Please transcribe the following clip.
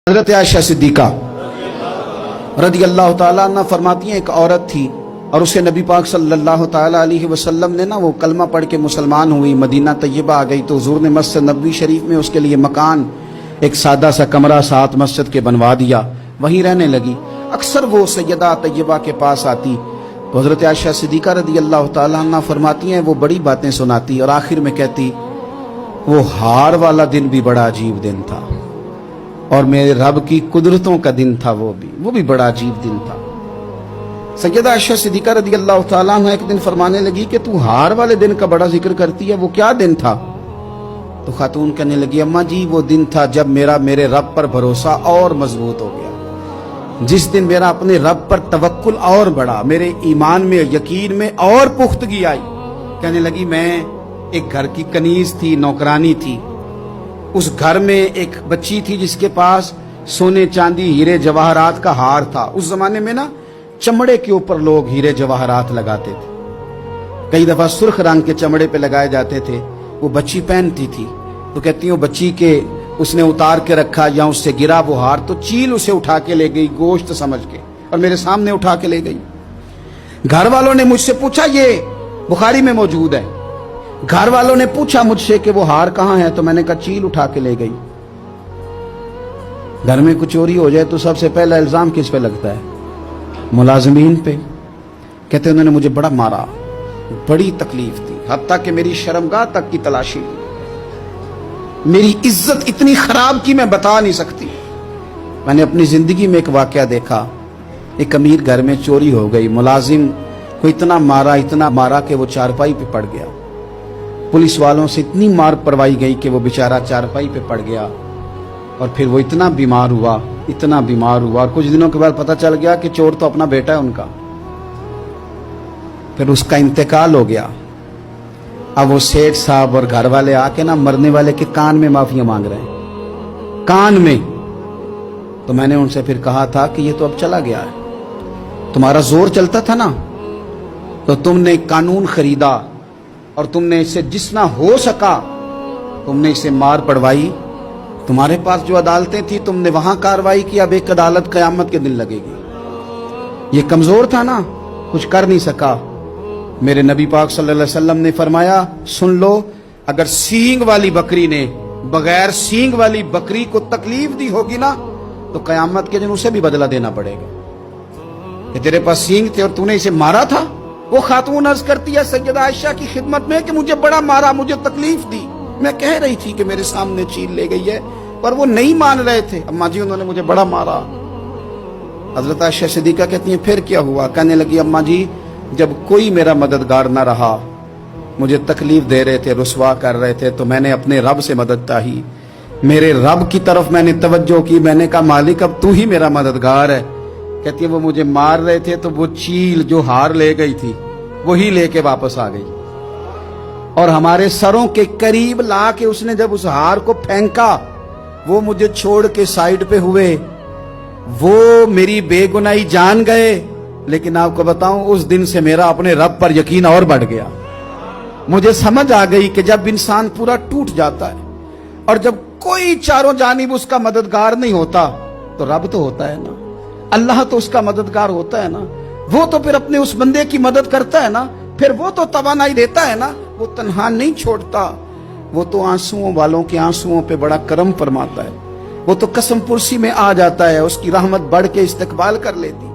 حضرت عائشہ صدیقہ رضی اللہ تعالیٰ عنہ فرماتی ہیں ایک عورت تھی اور اسے نبی پاک صلی اللہ تعالیٰ علیہ وسلم نے وہ کلمہ پڑھ کے مسلمان ہوئی، مدینہ طیبہ آ گئی تو حضور نے مسجد نبوی شریف میں اس کے لیے مکان ایک سادہ سا کمرہ ساتھ مسجد کے بنوا دیا، وہیں رہنے لگی۔ اکثر وہ سیدہ طیبہ کے پاس آتی تو حضرت عائشہ صدیقہ رضی اللہ تعالیٰ عنہ فرماتی ہیں وہ بڑی باتیں سناتی اور آخر میں کہتی وہ ہار والا دن بھی بڑا عجیب دن تھا اور میرے رب کی قدرتوں کا دن تھا، وہ بھی بڑا عجیب دن تھا۔ سیدہ عائشہ صدیقہ رضی اللہ تعالیٰ عنہ ایک دن فرمانے لگی کہ تو ہار والے دن کا بڑا ذکر کرتی ہے، وہ کیا دن تھا؟ تو خاتون کہنے لگی اماں جی وہ دن تھا جب میرے رب پر بھروسہ اور مضبوط ہو گیا، جس دن میرا اپنے رب پر توکل اور بڑھا، میرے ایمان میں یقین میں اور پختگی آئی۔ کہنے لگی میں ایک گھر کی کنیز تھی، نوکرانی تھی، اس گھر میں ایک بچی تھی جس کے پاس سونے چاندی ہیرے جواہرات کا ہار تھا۔ اس زمانے میں چمڑے کے اوپر لوگ ہیرے جواہرات لگاتے تھے، کئی دفعہ سرخ رنگ کے چمڑے پہ لگائے جاتے تھے، وہ بچی پہنتی تھی تو کہتی ہیں بچی کے اس نے اتار کے رکھا یا اس سے گرا وہ ہار تو چیل اسے اٹھا کے لے گئی گوشت سمجھ کے اور میرے سامنے اٹھا کے لے گئی۔ گھر والوں نے مجھ سے پوچھا، یہ بخاری میں موجود ہے، گھر والوں نے پوچھا مجھ سے کہ وہ ہار کہاں ہے تو میں نے کہا چیل اٹھا کے لے گئی۔ گھر میں کچھ چوری ہو جائے تو سب سے پہلا الزام کس پہ لگتا ہے؟ ملازمین پہ۔ کہتے انہوں نے مجھے بڑا مارا، بڑی تکلیف تھی، حتیٰ کہ میری شرمگاہ تک کی تلاشی لی، میری عزت اتنی خراب کی میں بتا نہیں سکتی۔ میں نے اپنی زندگی میں ایک واقعہ دیکھا، ایک امیر گھر میں چوری ہو گئی، ملازم کو اتنا مارا کہ وہ چارپائی پہ پڑ گیا، پولیس والوں سے اتنی مار پروائی گئی کہ وہ بیچارہ چارپائی پہ پڑ گیا اور پھر وہ اتنا بیمار ہوا اور کچھ دنوں کے بعد پتہ چل گیا کہ چور تو اپنا بیٹا ہے ان کا، پھر اس کا انتقال ہو گیا۔ اب وہ سیٹھ صاحب اور گھر والے آ کے مرنے والے کے کان میں معافیاں مانگ رہے ہیں، کان میں۔ تو میں نے ان سے پھر کہا تھا کہ یہ تو اب چلا گیا ہے، تمہارا زور چلتا تھا نا تو تم نے قانون خریدا اور تم نے اسے جتنا ہو سکا تم نے اسے مار پڑوائی، تمہارے پاس جو عدالتیں تھی تم نے وہاں کاروائی کی، اب ایک عدالت قیامت کے دن لگے گی۔ یہ کمزور تھا نا، کچھ کر نہیں سکا۔ میرے نبی پاک صلی اللہ علیہ وسلم نے فرمایا سن لو، اگر سینگ والی بکری نے بغیر سینگ والی بکری کو تکلیف دی ہوگی نا تو قیامت کے دن اسے بھی بدلہ دینا پڑے گا کہ تیرے پاس سینگ تھے اور تو نے اسے مارا تھا۔ وہ خاتون عرض کرتی ہے سیدہ عائشہ کی خدمت میں کہ مجھے بڑا مارا، مجھے تکلیف دی، میں کہہ رہی تھی کہ میرے سامنے چیل لے گئی ہے پر وہ نہیں مان رہے تھے، اماں جی انہوں نے مجھے بڑا مارا۔ حضرت عائشہ صدیقہ کہتی ہیں پھر کیا ہوا؟ کہنے لگی اماں جی جب کوئی میرا مددگار نہ رہا، مجھے تکلیف دے رہے تھے، رسوا کر رہے تھے، تو میں نے اپنے رب سے مدد چاہی، میرے رب کی طرف میں نے توجہ کی، میں نے کہا مالک اب تو ہی میرا مددگار ہے۔ کہتی ہے وہ مجھے مار رہے تھے تو وہ چیل جو ہار لے گئی تھی وہی لے کے واپس آ گئی اور ہمارے سروں کے قریب لا کے اس نے جب اس ہار کو پھینکا وہ مجھے چھوڑ کے سائیڈ پہ ہوئے، وہ میری بے گناہی جان گئے، لیکن آپ کو بتاؤں اس دن سے میرا اپنے رب پر یقین اور بڑھ گیا۔ مجھے سمجھ آ گئی کہ جب انسان پورا ٹوٹ جاتا ہے اور جب کوئی چاروں جانب اس کا مددگار نہیں ہوتا تو رب تو ہوتا ہے نا، اللہ تو اس کا مددگار ہوتا ہے نا، وہ تو پھر اپنے اس بندے کی مدد کرتا ہے نا، پھر وہ تو توانائی دیتا ہے نا، وہ تنہا نہیں چھوڑتا، وہ تو آنسوؤں والوں کے آنسوؤں پہ بڑا کرم فرماتا ہے، وہ تو قسم پرسی میں آ جاتا ہے، اس کی رحمت بڑھ کے استقبال کر لیتی۔